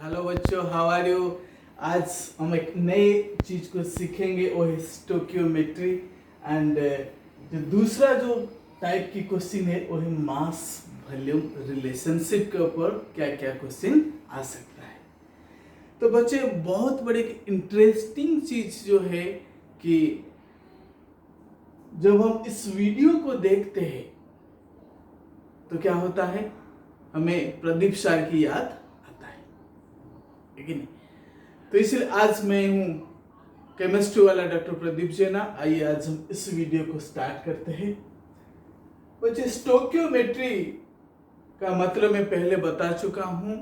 Hello बच्चों, how are you. आज हम एक नए चीज को सीखेंगे, वो है स्टोकियोमेट्री। एंड जो दूसरा जो टाइप की क्वेश्चन है वो है मास वॉल्यूम रिलेशनशिप के ऊपर क्या क्या क्वेश्चन आ सकता है। तो बच्चे बहुत बड़े इंटरेस्टिंग चीज जो है कि जब हम इस वीडियो को देखते हैं तो क्या होता है, हमें प्रदीप सर की याद आता है कि नहीं। तो इसलिए आज मैं हूं केमिस्ट्री वाला डॉक्टर प्रदीप जैना। आइए आज हम इस वीडियो को स्टार्ट करते हैं। बच्चे स्टोकियोमेट्री का मतलब मैं पहले बता चुका हूं,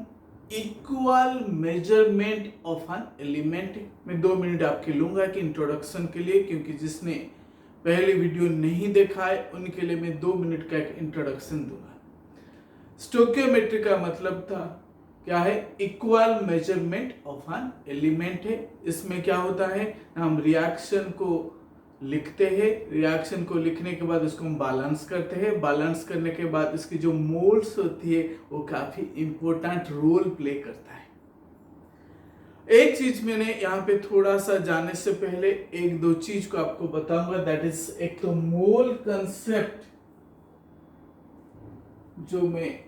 equal measurement of an element. मैं 2 मिनट आपके लूंगा कि इंट्रोडक्शन के लिए, क्योंकि जिसने पहले वीडियो नहीं देखा है उनके लिए मैं 2 मिनट का एक इंट्रोडक्शन दूंगा। स्टोकियोमेट्री का मतलब था क्या है, equal measurement of an element है। इसमें क्या होता है, हम रिएक्शन को लिखते हैं, रिएक्शन को लिखने के बाद उसको हम बैलेंस करते हैं, बैलेंस करने के बाद इसकी जो मोल्स होती है वो काफी इंपॉर्टेंट रोल प्ले करता है। एक चीज मैंने यहाँ पे थोड़ा सा जाने से पहले एक दो चीज को आपको बताऊंगा, दैट इज एक तो मोल कंसेप्ट जो मैं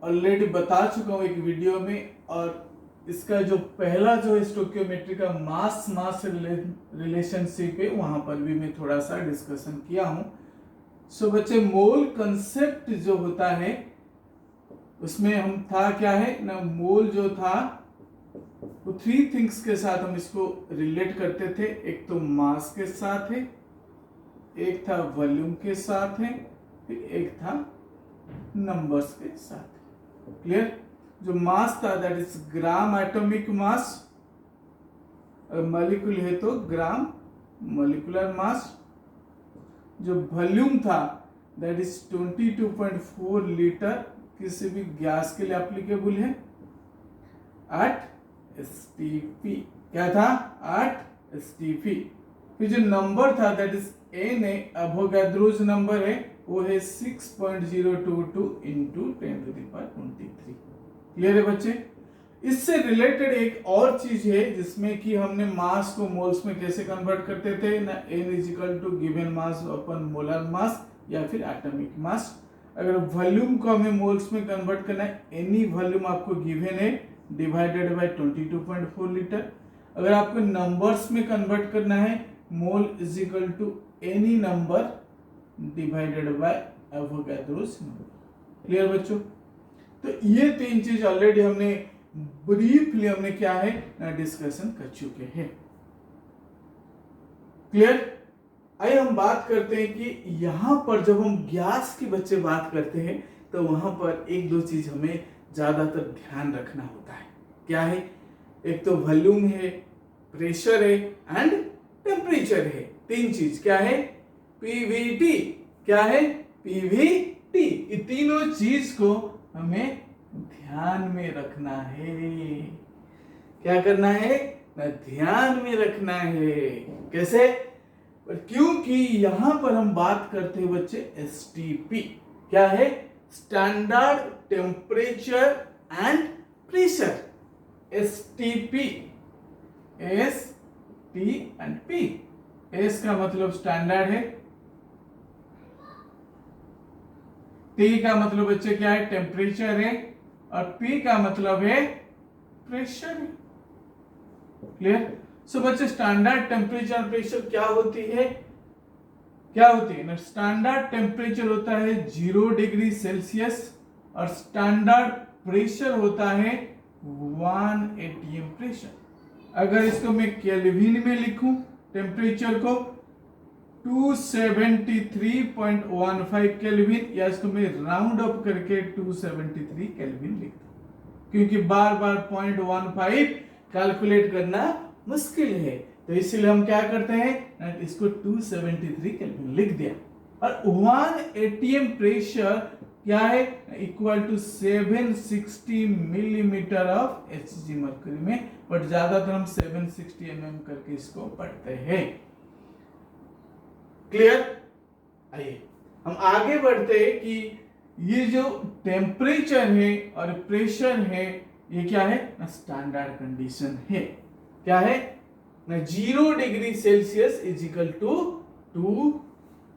ऑलरेडी बता चुका हूं एक वीडियो में, और इसका जो पहला जो स्टोकियोमेट्री का मास मास रिलेशनशिप है वहां पर भी मैं थोड़ा सा डिस्कशन किया हूं। सो बच्चे, मोल कंसेप्ट जो होता है उसमें हम था क्या है ना, मोल जो था वो 3 थिंग्स के साथ हम इसको रिलेट करते थे। एक तो मास के साथ है, एक था वॉल्यूम के साथ है, फिर एक था नंबर्स के साथ। क्लियर। जो मास था that is gram atomic mass, molecule है तो ग्राम मॉलिक्यूलर मास। जो वॉल्यूम था दैट इज 22.4 लीटर, किसी भी गैस के लिए एप्लीकेबल है एट एसटीपी। क्या था, एट एसटीपी। फिर जो नंबर था दैट इज एन है, अवोगाद्रोस नंबर है, वो है 6.022 इंटू 10⁻23। क्लियर है बच्चे। इससे रिलेटेड एक और चीज है जिसमें कि हमने मास को मोल्स में कैसे कन्वर्ट करते थे ना, n is equal to given mass upon molar mass या फिर एटॉमिक मास। अगर वॉल्यूम को हमें मोल्स में कन्वर्ट करना है, एनी वॉल्यूम आपको गिवन है डिवाइडेड बाय 22.4 लीटर। अगर आपको नंबर्स में कन्वर्ट करना है, mole is equal to any number divided by Avogadro's number. Clear बच्चों। तो ये 3 चीज ऑलरेडी हमने ब्रीफली हमने क्या है डिस्कशन कर चुके हैं। क्लियर। आइए हम बात करते हैं कि यहां पर जब हम गैस की बच्चे बात करते हैं तो वहां पर एक दो चीज हमें ज्यादातर ध्यान रखना होता है। क्या है, एक तो वॉल्यूम है, प्रेशर है एंड टेम्परेचर है। 3 चीज क्या है, पीवीटी। क्या है, पीवीटी। ये तीनों चीज को हमें ध्यान में रखना है। क्या करना है ना, ध्यान में रखना है। कैसे, क्योंकि यहां पर हम बात करते हैं बच्चे एसटीपी। क्या है, standard temperature and pressure. STP, S T and P. S का मतलब स्टैंडर्ड है, टी का मतलब बच्चे क्या है, टेम्परेचर है, और पी का मतलब है प्रेशर है। क्लियर। सो बच्चे, स्टैंडर्ड टेम्परेचर और प्रेशर क्या होती है, क्या होती है ना, स्टैंडर्ड टेम्परेचर होता है 0 डिग्री सेल्सियस और स्टैंडर्ड प्रेशर होता है 1 atm प्रेशर। अगर इसको मैं केल्विन में लिखूं टेम्परेचर को 273.15 केल्विन, या इसको मैं राउंड अप करके 273 केल्विन लिखता हूं, क्योंकि बार बार 0.15 कैलकुलेट करना मुश्किल है। तो इसलिए हम क्या करते हैं, इसको 273 केल्विन लिख दिया। और 1 atm प्रेशर क्या है, equal to 760 millimetre of Hg mercury में, बट ज्यादातर हम 760 mm करके इसको पढ़ते हैं। क्लियर। आइए हम आगे बढ़ते हैं कि ये जो टेम्परेचर है और प्रेशर है ये क्या है ना, स्टैंडर्ड कंडीशन है। क्या है ना, 0 degree Celsius is equal to 2,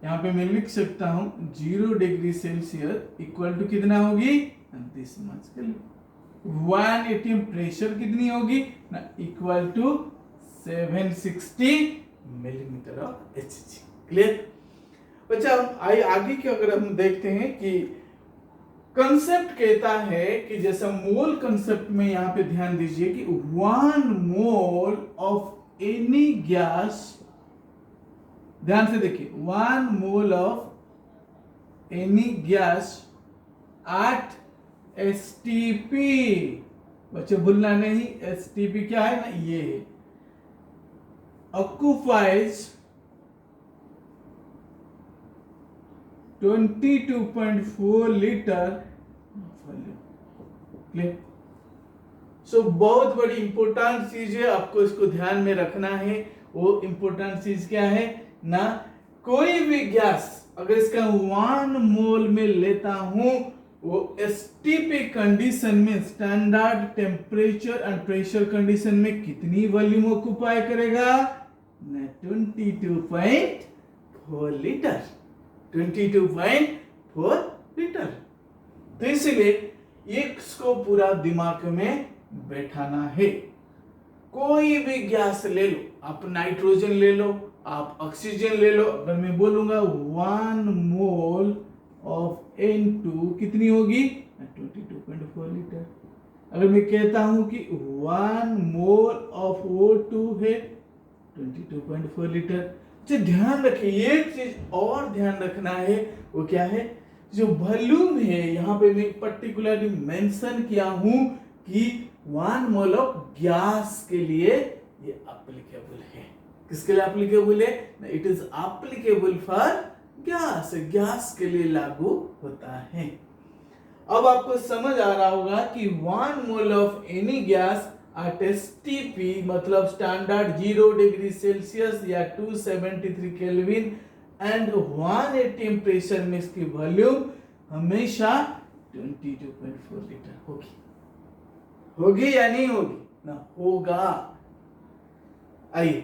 यहाँ पे मैं लिख सकता हूं 0 डिग्री सेल्सियस इक्वल टू कितना होगी, दिस मच। 1 एटीएम प्रेशर कितनी होगी ना, equal to 760 millimetre of Hg। Clear बच्चा। आगे की अगर हम देखते हैं कि कंसेप्ट कहता है कि जैसा मोल कंसेप्ट में यहां पे ध्यान दीजिए कि 1 मोल ऑफ एनी गैस, ध्यान से देखिए, 1 mole of any gas at STP, बच्चे भूलना नहीं, STP क्या है ना, ये है, occupies 22.4 लीटर। सो बहुत बड़ी इंपॉर्टेंट चीज है, आपको इसको ध्यान में रखना है। वो इंपॉर्टेंट चीज क्या है ना, कोई भी गैस अगर इसका 1 मोल में लेता हूं, वो STP कंडीशन में, standard temperature and pressure condition में कितनी वॉल्यूम ऑक्युपाई करेगा ना, 22.4 लीटर। 22.4 लीटर। तो इसलिए इसको पूरा दिमाग में बैठाना है। कोई भी गैस ले लो, आप नाइट्रोजन ले लो, आप ऑक्सीजन ले लो, अगर मैं बोलूंगा 1 मोल ऑफ N2 कितनी होगी 22.4 लीटर। अगर मैं कहता हूं कि 1 मोल ऑफ O2 है 22.4 लीटर। तो ध्यान रखिए, ये चीज और ध्यान रखना है, वो क्या है, जो वॉल्यूम है, यहाँ पे मैं पर्टिकुलरली मेंशन किया हूं कि 1 मोल ऑफ गैस के लिए ये एप्लीकेबल है। किसके लिए एप्लीकेबल है, it is applicable for gas, gas के लिए लागू होता है। अब आपको समझ आ रहा होगा कि 1 mole of any gas at STP मतलब स्टैंडर्ड 0 डिग्री सेल्सियस या 273 केल्विन एंड 1 एटीएम प्रेशर में इसकी वॉल्यूम हमेशा 22.4 लीटर होगी। होगी या नहीं होगी ना, होगा। आइए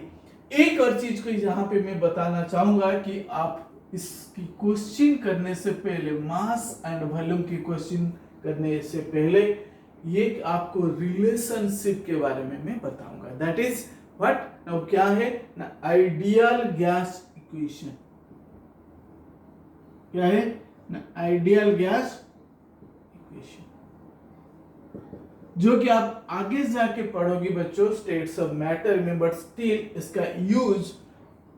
एक और चीज को यहां पे मैं बताना चाहूंगा कि आप इसकी क्वेश्चन करने से पहले, मास एंड वॉल्यूम की क्वेश्चन करने से पहले, ये आपको रिलेशनशिप के बारे में मैं बताऊंगा। दैट इज व्हाट, नाउ क्या है ना, आइडियल गैस इक्वेशन। क्या है ना, आइडियल गैस इक्वेशन, जो कि आप आगे जाके पढ़ोगे बच्चों स्टेट्स ऑफ मैटर में, बट स्टिल इसका यूज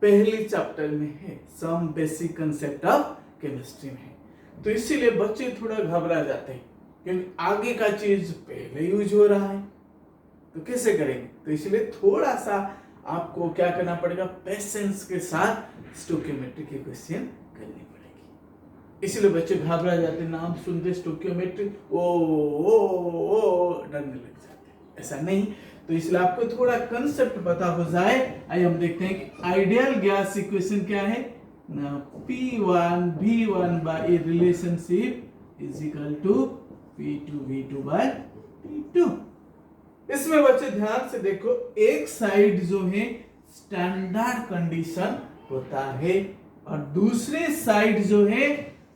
पहले चैप्टर में है, some basic concept of chemistry में। तो इसीलिए बच्चे थोड़ा घबरा जाते हैं क्योंकि आगे का चीज पहले यूज हो रहा है, तो कैसे करेंगे। तो इसलिए थोड़ा सा आपको क्या करना पड़ेगा, पेशेंस के साथ स्टोकियोमेट्री की क्वेश्चन करनी पड़ेगी। इसलिए बच्चे घबरा जाते, नाम सुनते स्टोकियोमेट्री ओ डरने लग जाते, ऐसा नहीं। तो इसलिए आपको थोड़ा कंसेप्ट पता हो जाए। आइए हम देखते हैं कि आइडियल गैस इक्वेशन क्या है ना, P1 V1 by a relationship is equal to P2 V2 by P2। इसमें बच्चे ध्यान से देखो, एक साइड जो है स्टैंडर्ड कंडीशन होता है और दूसरे साइड जो है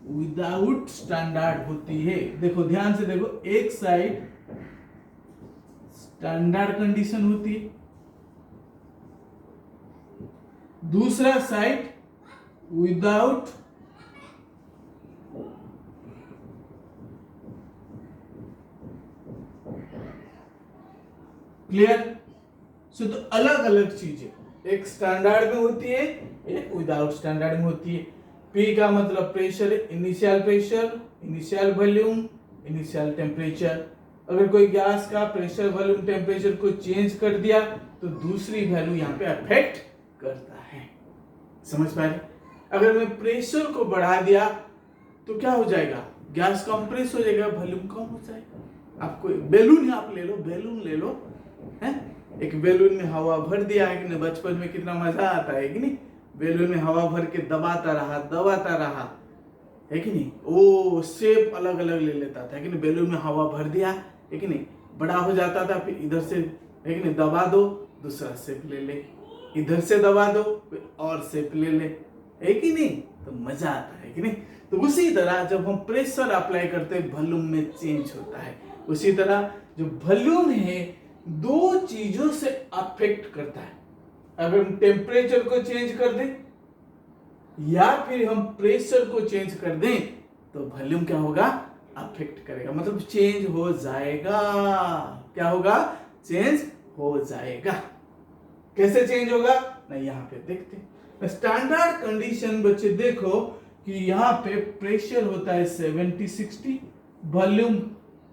विदाउट स्टैंडर्ड होती है। देखो ध्यान से देखो, एक साइड स्टैंडर्ड कंडीशन होती है, दूसरा साइड विदाउट क्लियर। सो तो अलग अलग चीजें, एक स्टैंडर्ड में होती है, एक विदाउट स्टैंडर्ड में होती है। P का मतलब pressure, initial pressure, initial volume, initial temperature. अगर कोई गैस का प्रेशर, वॉल्यूम, टेम्परेचर को चेंज कर दिया तो दूसरी वैल्यू यहाँ पे अफेक्ट करता है। समझ पाए। अगर मैं प्रेशर को बढ़ा दिया तो क्या हो जाएगा, गैस कंप्रेस हो जाएगा, वॉल्यूम कम हो जाएगा। आपको बैलून आप ले लो, बैलून ले लो, है एक बैलून में हवा भर दिया है कि नहीं, बचपन में कितना मजा आता है कि नहीं, बैलून में हवा भर के दबाता रहा है कि नहीं, वो शेप अलग अलग ले लेता था कि नहीं, बैलून में हवा भर दिया है कि नहीं, बड़ा हो जाता था, फिर इधर से एक ने दबा दो, दूसरा शेप ले ले, इधर से दबा दो, फिर और शेप ले ले, है कि नहीं? तो मजा आता है कि नहीं? तो उसी तरह जब हम प्रेशर अप्लाई करते हैं वॉल्यूम में चेंज होता है। उसी तरह जो वॉल्यूम है दो चीजों से अफेक्ट करता है। अगर हम टेम्परेचर को चेंज कर दें या फिर हम प्रेशर को चेंज कर दें तो वॉल्यूम क्या होगा? अफेक्ट करेगा, मतलब चेंज हो जाएगा। क्या होगा? चेंज हो जाएगा। कैसे चेंज होगा ना, यहाँ पे देखते हैं। स्टैंडर्ड कंडीशन बच्चे देखो कि यहाँ पे प्रेशर होता है 70-60, वॉल्यूम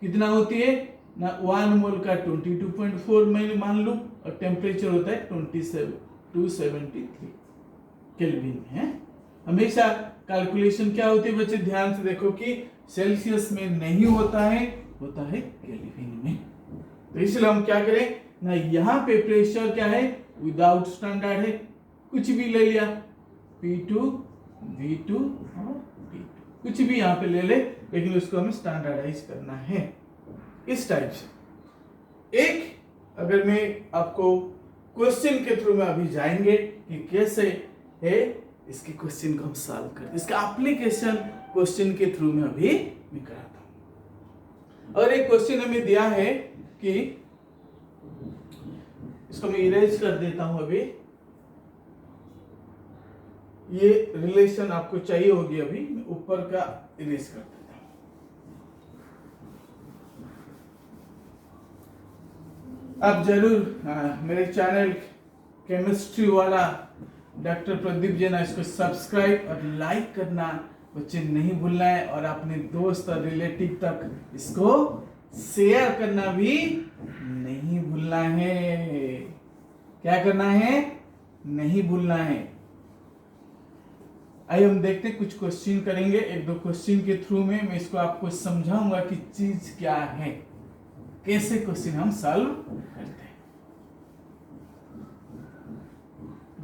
कितना होती है ना 1 मोल का 22.4 मैं मान लूं, और टेम्परेचर होता है 273 केल्विन है। हमेशा कैलकुलेशन क्या होती है बच्चे, ध्यान से देखो कि सेल्सियस में नहीं होता है, होता है केल्विन में। तो इसलिए हम क्या करें ना, यहाँ पे प्रेशर क्या है? विदाउट स्टैंडर्ड है, कुछ भी ले लिया, P2, V2 और P2, कुछ भी यहाँ पे ले ले, लेकिन उसको हमें स्टैंडर्डाइज करना है इस टाइप से। एक अगर मैं आपको क्वेश्चन के थ्रू में अभी जाएंगे कि कैसे है, इसके क्वेश्चन को हम सॉल्व करते, इसका एप्लीकेशन क्वेश्चन के थ्रू में अभी मैं कराता हूं। और एक क्वेश्चन हमें दिया है कि इसको मैं इरेज कर देता हूं अभी, ये रिलेशन आपको चाहिए होगी, अभी मैं ऊपर का इरेज कर देता हूं। आप जरूर मेरे चैनल केमिस्ट्री वाला डॉक्टर प्रदीप जी ना, इसको सब्सक्राइब और लाइक करना बच्चे नहीं भूलना है, और अपने दोस्त और रिलेटिव तक इसको शेयर करना भी नहीं भूलना है। क्या करना है? नहीं भूलना है। आइए हम देखते हैं, कुछ क्वेश्चन करेंगे, एक दो क्वेश्चन के थ्रू में मैं इसको आपको समझाऊंगा कि चीज क्या है, कैसे क्वेश्चन हम सॉल्व करते हैं।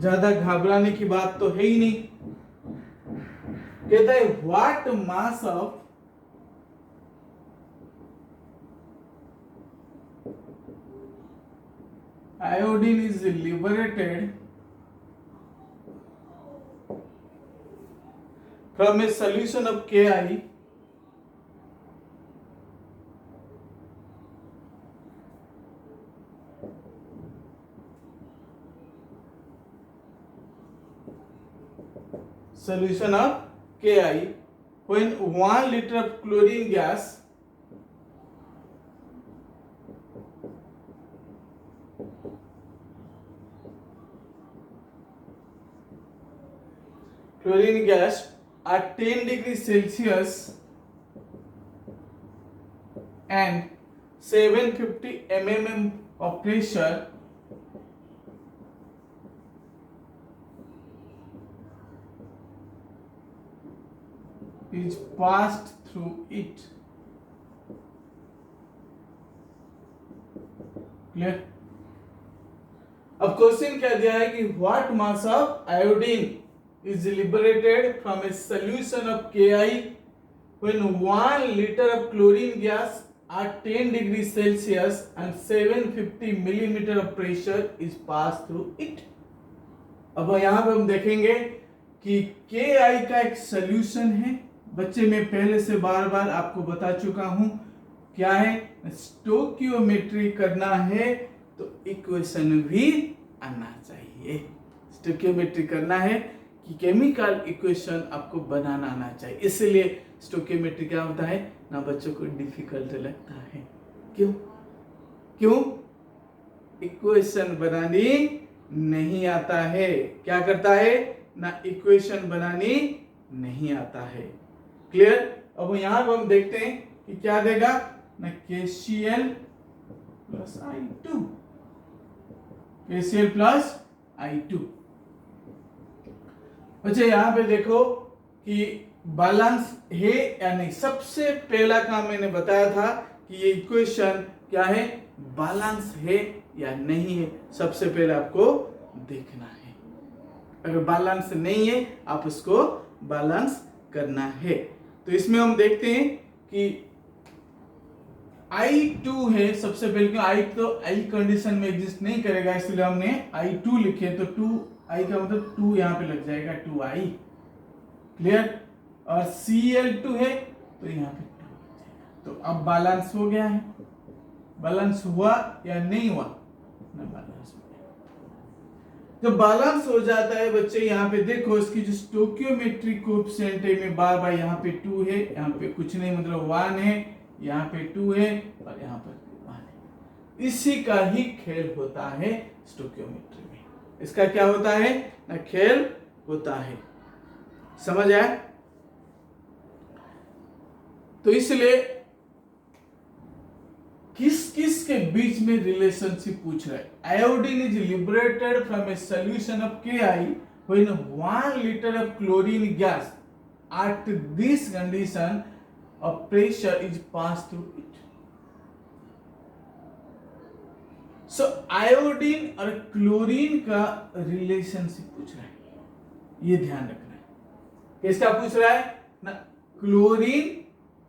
ज्यादा घबराने की बात तो है ही नहीं। कहता है what mass of iodine is liberated from a solution of Ki solution of Ki when 1 liter of chlorine gas at 10 degrees Celsius and 750 mm of pressure is passed through it. Clear? अब question क्या दिया है कि what mass of iodine is liberated from a solution of Ki when 1 liter of chlorine gas at 10 degrees Celsius and 750 millimeter of pressure is passed through it. अब यहाँ पे हम देखेंगे कि Ki का एक सॉल्यूशन है बच्चे, मैं पहले से बार बार आपको बता चुका हूं क्या है, स्टोकियोमेट्री करना है तो इक्वेशन भी आना चाहिए। स्टोकियोमेट्री करना है कि केमिकल इक्वेशन आपको बनाना आना चाहिए, इसलिए स्टोकियोमेट्री क्या होता है ना बच्चों को डिफिकल्ट लगता है। क्यों? इक्वेशन बनानी नहीं आता है। क्या करता है ना, इक्वेशन बनानी नहीं आता है। क्लियर? अब यहां पर हम देखते हैं कि क्या देगा ना, KCl plus I2, KCl plus I2। अच्छा यहाँ पे देखो कि बैलेंस है या नहीं। सबसे पहला काम मैंने बताया था कि ये इक्वेशन क्या है, बैलेंस है या नहीं है, सबसे पहले आपको देखना है। अगर बैलेंस नहीं है आप उसको बैलेंस करना है। तो इसमें हम देखते हैं कि I2 है सबसे पहले, क्यों I तो I कंडीशन में एग्जिस्ट नहीं करेगा, इसलिए हमने I2 लिखे, तो 2I का मतलब 2 यहाँ पे लग जाएगा, 2I। क्लियर? और Cl2 है तो यहाँ पे 2 लग जाएगा। तो अब बैलेंस हो गया है। बैलेंस हुआ या नहीं हुआ? ना, बैलेंस हो गया। जब बैलेंस हो जाता है बच्चे, यहाँ पे देखो इसकी जो स्टोकियोमेट्रिक कोएफिशिएंट है, में बार बार यहाँ पे 2 है, यहाँ पे कुछ नहीं मतलब 1 है, यहाँ पे 2 है और यहाँ पर 1 है। इसी का ही खेल होता है स्टोकियोमेट्री में। इसका क्या होता है ना, खेल होता है। समझ आया? तो इसलिए किस किस के बीच में रिलेशनशिप पूछ रहा है। Iodine is liberated from A solution of KI when 1 liter of chlorine gas at this condition of pressure is passed through it. So iodine और क्लोरीन का रिलेशनशिप पूछ रहा है, ये ध्यान रखना है। किसका पूछ रहा है ना, क्लोरीन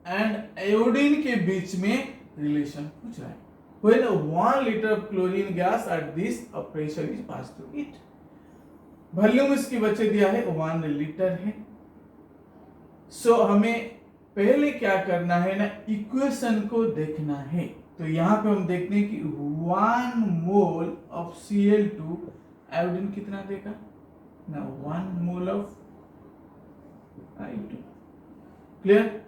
एंड आयोडीन के बीच में रिलेशन पूछ रहा है। When 1 liter of chlorine gas at this pressure is passed through it. Volume इसकी बच्चे दिया है 1 लीटर है। सो हमें पहले क्या करना है ना, इक्वेशन को देखना है। तो यहाँ पे हम देखते हैं कि 1 मोल ऑफ Cl2 आयोडीन कितना देगा ना, 1 मोल ऑफ I2। क्लियर?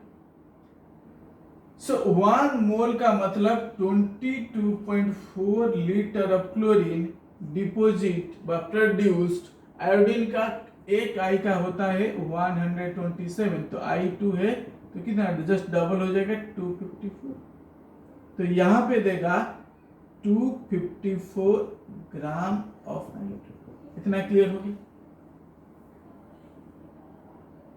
सो 1 मोल का मतलब 22.4 लीटर ऑफ क्लोरीन डिपोजिट व प्रोड्यूस्ड। आयोडीन का एक I का होता है 127, तो I2 है तो कितना, जस्ट डबल हो जाएगा 254। तो यहां पे देगा 254 ग्राम ऑफ I2। इतना क्लियर होगी?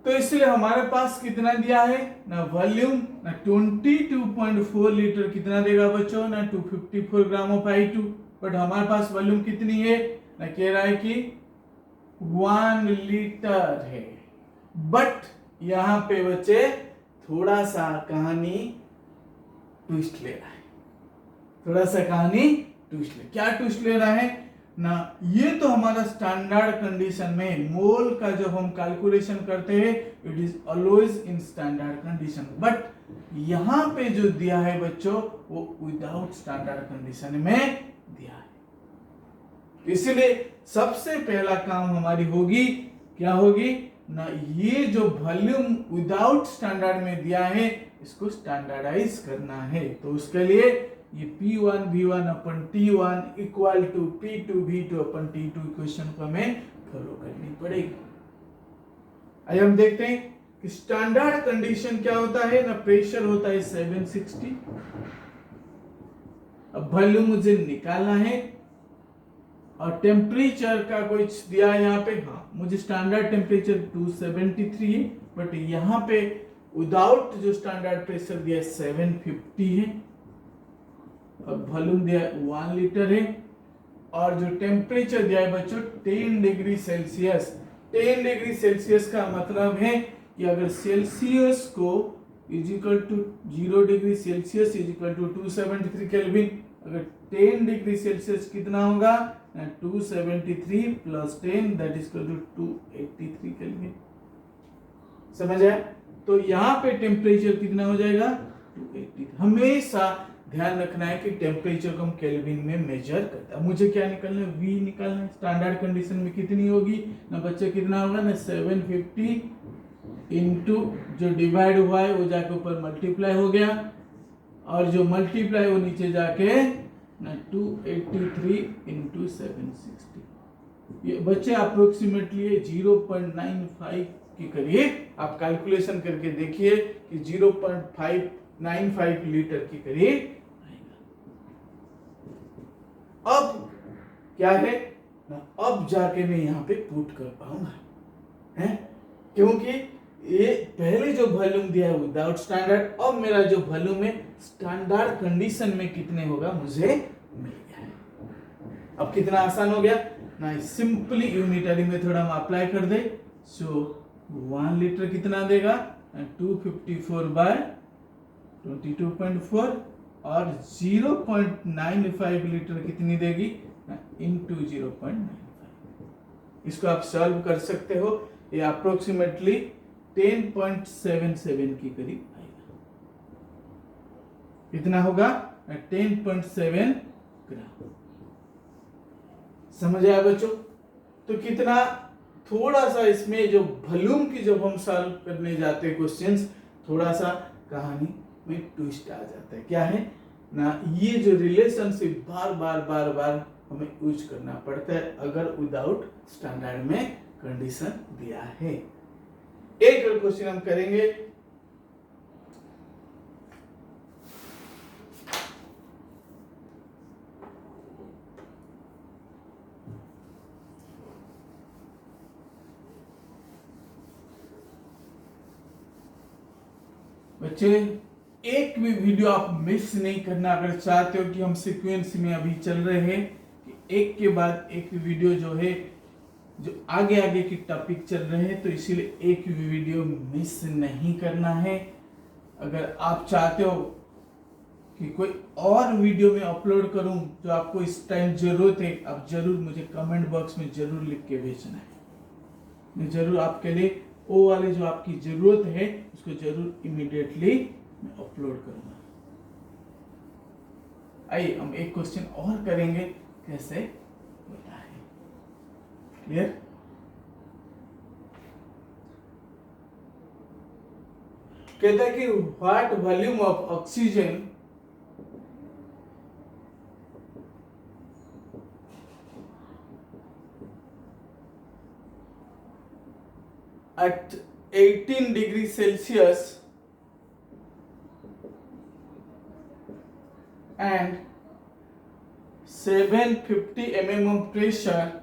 तो इसलिए हमारे पास कितना दिया है ना, वॉल्यूम ना 22.4 लीटर कितना देगा बच्चों ना, 254 ग्राम ऑफ I2। बट हमारे पास वॉल्यूम कितनी है ना, कह रहा है कि 1 लीटर है। बट यहां पे बच्चे थोड़ा सा कहानी ट्विस्ट ले रहा है, थोड़ा सा कहानी ट्विस्ट ले। क्या ट्विस्ट ले रहा है ना, ये तो हमारा स्टैंडर्ड कंडीशन में मोल का जब हम कैलकुलेशन करते हैं, it is always in standard condition. But यहां पे जो दिया है बच्चों, वो विदाउट स्टैंडर्ड कंडीशन में दिया है। इसलिए सबसे पहला काम हमारी होगी, क्या होगी ना, ये जो वॉल्यूम विदाउट स्टैंडर्ड में दिया है, इसको स्टैंडर्डाइज करना है। तो उसके लिए ये P1 V1 upon T1 equal to P2 V2 upon T2 equation को हमें फॉलो करनी पड़ेगी। आइए हम देखते हैं कि स्टैंडर्ड कंडीशन क्या होता है ना, प्रेशर होता है 760। अब वॉल्यूम मुझे निकालना है और टेम्परेचर का कुछ दिया है यहाँ पे। हाँ, मुझे स्टैंडर्ड टेम्परेचर 273 है, बट यहाँ पे विदाउट जो स्टैंडर्ड प्रेशर दिया है 750 है और वॉल्यूम दिया 1 लीटर है। और जो टेम्परेचर दिया है बच्चों 10 डिग्री सेल्सियस। 10 डिग्री सेल्सियस का मतलब है कि अगर सेल्सियस को is equal to 0 degree Celsius is equal to 273 kelvin, अगर 10 डिग्री सेल्सियस कितना होगा 273 plus 10 that is equal to 283 kelvin. समझ आया? तो यहाँ पे टेम्परेचर कितना हो जाएगा 280। हमेशा ध्यान रखना है कि टेम्परेचर को हम केल्विन में मेजर करते हैं। मुझे क्या निकालना है, V निकालना है। स्टैंडर्ड कंडीशन में कितनी होगी ना बच्चे, कितना होगा ना 750 इंटू जो डिवाइड हुआ है वो जाके ऊपर मल्टीप्लाई हो गया, और जो मल्टीप्लाई वो नीचे जाके ना 283 इंटू 760। ये बच्चे अप्रोक्सीमेटली 0.95 के करीब आप कैलकुलेशन करके देखिए कि 0.595 लीटर के करीब। अब क्या है ना, अब जाके मैं यहाँ पे पुट कर पाऊंगा है, क्योंकि ये पहले जो वॉल्यूम दिया है विदाउट स्टैंडर्ड, अब मेरा जो वॉल्यूम है स्टैंडर्ड कंडीशन में कितने होगा मुझे मिल गया है। अब कितना आसान हो गया ना, सिंपली यूनिटरी मेथड हम अप्लाई कर दे। सो 1 लीटर कितना देगा 254 बाय 22.4 और 0.95 लीटर कितनी देगी इंटू 0.95। इसको आप सॉल्व कर सकते हो, ये अप्रोक्सीमेटली 10.77 के करीब आएगा। कितना होगा 10.7 ग्राम। समझ आया बच्चों? तो कितना थोड़ा सा इसमें जो वॉल्यूम की जब हम सॉल्व करने जाते हैं क्वेश्चंस, थोड़ा सा कहानी में ट्विस्ट आ जाता है। क्या है ना, ये जो रिलेशनशिप बार बार हमें यूज करना पड़ता है अगर विदाउट स्टैंडर्ड में कंडीशन दिया है। एक और क्वेश्चन हम करेंगे। बच्चे एक भी वीडियो आप मिस नहीं करना। अगर चाहते हो कि हम सीक्वेंस में अभी चल रहे हैं कि एक के बाद एक वीडियो जो है, जो आगे आगे की टॉपिक चल रहे हैं, तो इसीलिए एक भी वीडियो मिस नहीं करना है। अगर आप चाहते हो कि कोई और वीडियो में अपलोड करूं जो आपको इस टाइम जरूरत है, आप जरूर मुझे कमेंट बॉक्स में जरूर लिख के भेजना है। मैं जरूर आपके लिए वो वाले जो आपकी जरूरत है उसको जरूर इमीडिएटली मैं अपलोड करूंगा। आइए हम एक क्वेश्चन और करेंगे, कैसे होता है। क्लियर? कहता है कि what volume of oxygen at 18 degrees Celsius and 750 mm of pressure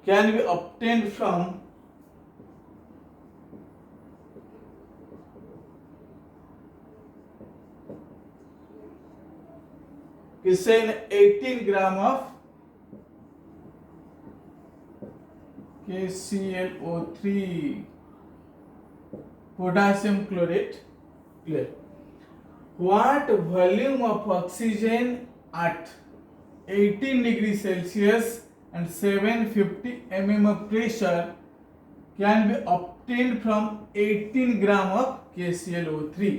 can be obtained from किससे 18 gram of KClO3 potassium chlorate. Clear? What volume of oxygen at 18 degree Celsius and 750 mm of pressure can be obtained from 18 gram of KClO3।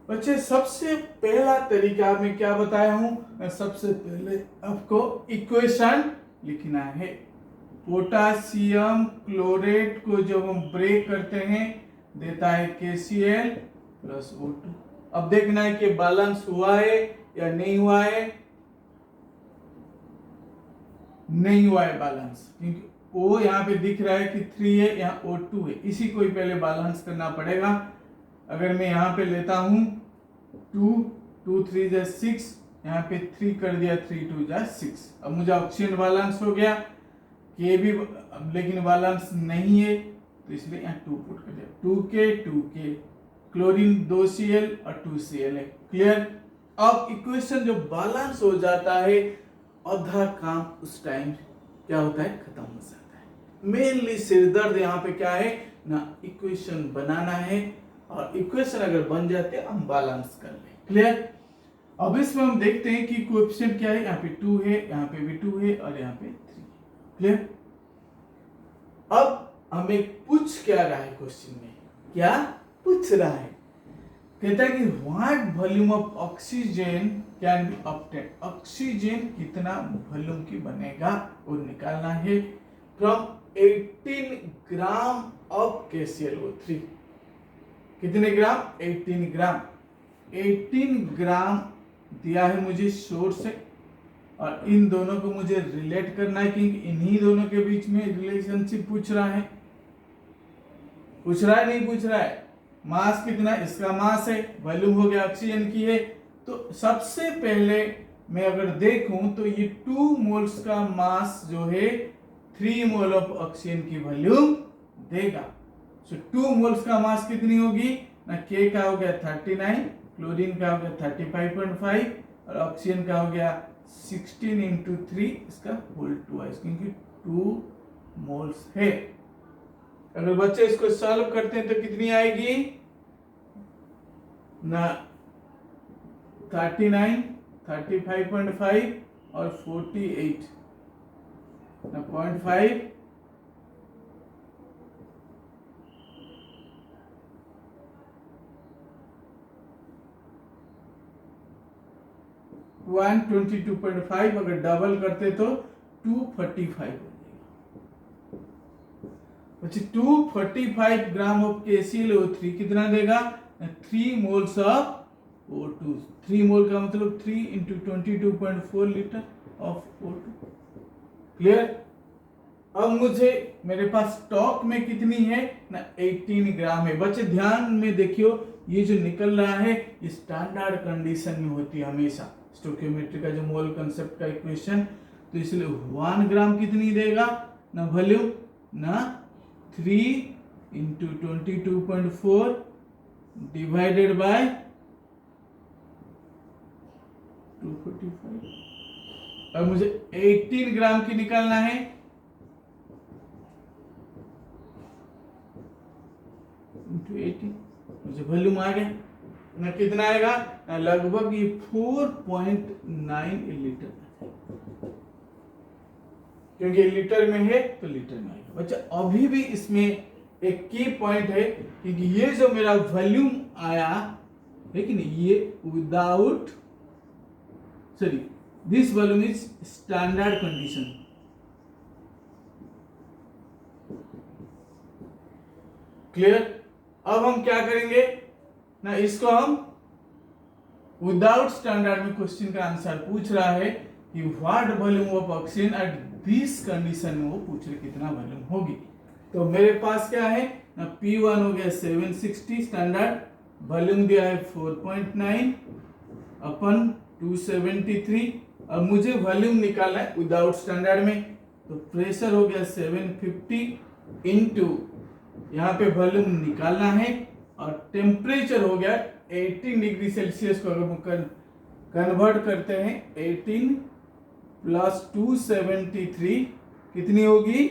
बच्चे सबसे पहला तरीका मैं क्या बताया हूं, मैं सबसे पहले आपको इक्वेशन लिखना है। पोटासियम क्लोरेट को जब हम ब्रेक करते हैं देता है KCl प्लस O2। अब देखना है कि बैलेंस हुआ है या नहीं हुआ है। नहीं हुआ है बैलेंस, क्योंकि O यहाँ पे दिख रहा है कि 3 है, यहाँ O2 है। इसी को ही पहले बैलेंस करना पड़ेगा। अगर मैं यहाँ पे लेता हूं 2 2 3 जा 6, यहाँ पे 3 कर दिया, 3 2 जा 6। अब मुझे ऑक्सीजन बैलेंस हो गया, के भी लेकिन बैलेंस नहीं है तो इसलिए यहाँ 2 पुट कर दिया। 2K क्लोरीन 2Cl और 2Cl है। क्लियर? अब इक्वेशन जो बैलेंस हो जाता है, आधा काम उस टाइम क्या होता है, खत्म हो जाता है। मेनली सिरदर्द यहाँ पे क्या है ना, इक्वेशन बनाना है, और इक्वेशन अगर बन जाते हैं हम बैलेंस कर ले। क्लियर? अब इसमें हम देखते हैं कि कोएफिशिएंट क्या है। यहाँ पे 2 है, यहाँ पे भी 2 है और यहाँ पे 3। क्लियर? अब हमें पूछ क्या रहा है क्वेश्चन में, क्या पूछ रहा है, कहता है कि what volume of oxygen can be obtain. Oxygen कितना वॉल्यूम की बनेगा वो निकालना है फ्रॉम 18 ग्राम ऑफ KClO3। कितने ग्राम? 18 ग्राम। 18 ग्राम दिया है मुझे सोर्स से, और इन दोनों को मुझे रिलेट करना है क्योंकि इन्हीं दोनों के बीच में रिलेशनशिप पूछ रहा है। पूछ रहा है नहीं पूछ रहा है? मास कितना, इसका मास है, वॉल्यूम हो गया ऑक्सीजन की है। तो सबसे पहले मैं अगर देखूं तो ये 2 मोल्स का मास जो है 3 मोल ऑफ ऑक्सीजन की वॉल्यूम देगा। सो 2 मोल्स का मास कितनी होगी ना, K का हो गया 39, क्लोरीन का हो गया 35.5 और ऑक्सीजन का हो गया 16 × 3 इसका होल 2 क्योंकि 2 मोल्स है। अगर बच्चे इसको सॉल्व करते हैं तो कितनी आएगी ना 39, 35.5 और 48 ना 0.5 122.5 अगर डबल करते तो 245 हो जाएगा। बच्चे 245 ग्राम ऑफ KClO3 कितना देगा 3 मोल्स ऑफ O2। 3 मोल का मतलब 3 into 22.4 litre of O2। Clear. अब मुझे मेरे पास स्टॉक में कितनी है ना 18 ग्राम है। बच्चे ध्यान में देखियो, ये जो निकल रहा है ये स्टैंडर्ड कंडीशन में होती है हमेशा, स्टोइकियोमेट्री का जो मोल कंसेप्ट का इक्वेशन। तो इसलिए 1 ग्राम कितनी देगा ना वॉल्यूम ना 3 इंटू 22.4 डिवाइडेड बाय 245। अब मुझे 18 ग्राम की निकालना है। इंटू 18 मुझे वॉल्यूम आ गया ना कितना आएगा ना लगभग ये 4.9 लीटर, क्योंकि लीटर में है तो लीटर में आएगा। बच्चा अभी भी इसमें एक की पॉइंट है, क्योंकि ये जो मेरा वॉल्यूम आया है कि नहीं, ये without sorry this volume is standard condition. Clear. अब हम क्या करेंगे ना, इसको हम विदाउट स्टैंडर्ड में क्वेश्चन का आंसर पूछ रहा है कि what volume of oxygen at this condition में, वो पूछ रहे कितना वॉल्यूम होगी। तो मेरे पास क्या है ना P1 हो गया 760 स्टैंडर्ड, वॉल्यूम दिया है 4.9 अपन 273। अब मुझे वॉल्यूम निकालना है विदाउट स्टैंडर्ड में, तो प्रेशर हो गया 750 इंटू यहाँ पे वॉल्यूम निकालना है, और टेम्परेचर हो गया 18 डिग्री सेल्सियस को अगर हम कन्वर्ट करते हैं 18 प्लस 273 कितनी होगी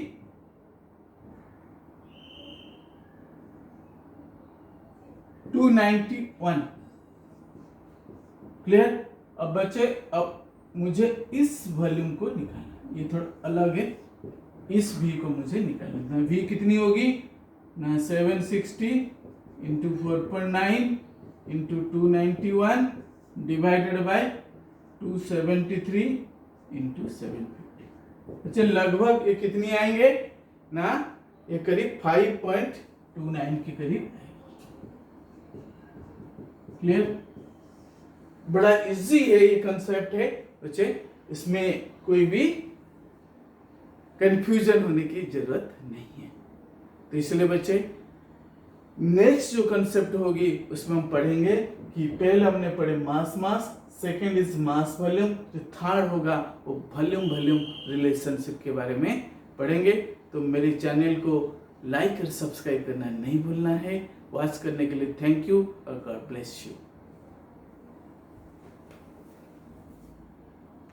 291। क्लियर। अब बच्चे अब मुझे इस वॉल्यूम को निकालना, ये थोड़ा अलग है, इस V को मुझे निकालना। V कितनी होगी ना 760 into 4.9 into 291 divided by 273 into 750। अच्छा लगभग ये कितनी आएंगे ना, ये करीब 5.29 के करीब आएगा। क्लियर। बड़ा इजी है ये कंसेप्ट है बच्चे, इसमें कोई भी कंफ्यूजन होने की जरूरत नहीं है। तो इसलिए बच्चे नेक्स्ट जो कंसेप्ट होगी उसमें हम पढ़ेंगे कि पहले हमने पढ़े मास, सेकंड इज मास वॉल्यूम, जो थर्ड होगा वो वॉल्यूम रिलेशनशिप के बारे में पढ़ेंगे। तो मेरे चैनल को लाइक और सब्सक्राइब करना नहीं भूलना है। वॉच करने के लिए थैंक यू और गॉड ब्लेस यू।